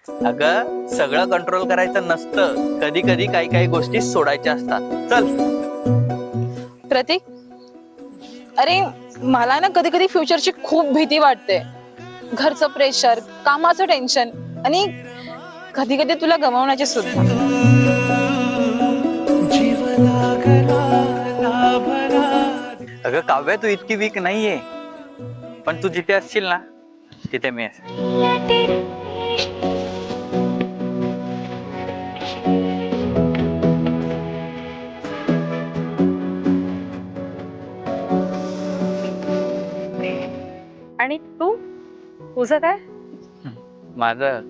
अगं सगळं कंट्रोल करायचं नसतं, कधी कधी काही काही गोष्टी सोडायच्या असतात. चल. प्रतीक, अरे मला ना कधी कधी फ्युचरची खूप भीती वाटते. घरचं प्रेशर, कामाचं टेन्शन आणि कधी कधी तुला गमावण्याची सुद्धा. अगं काव्य, तू इतकी वीक नाहीये, पण तू जिथे असशील ना तिथे मी असेल. आणि तू, तुझं काय? माझं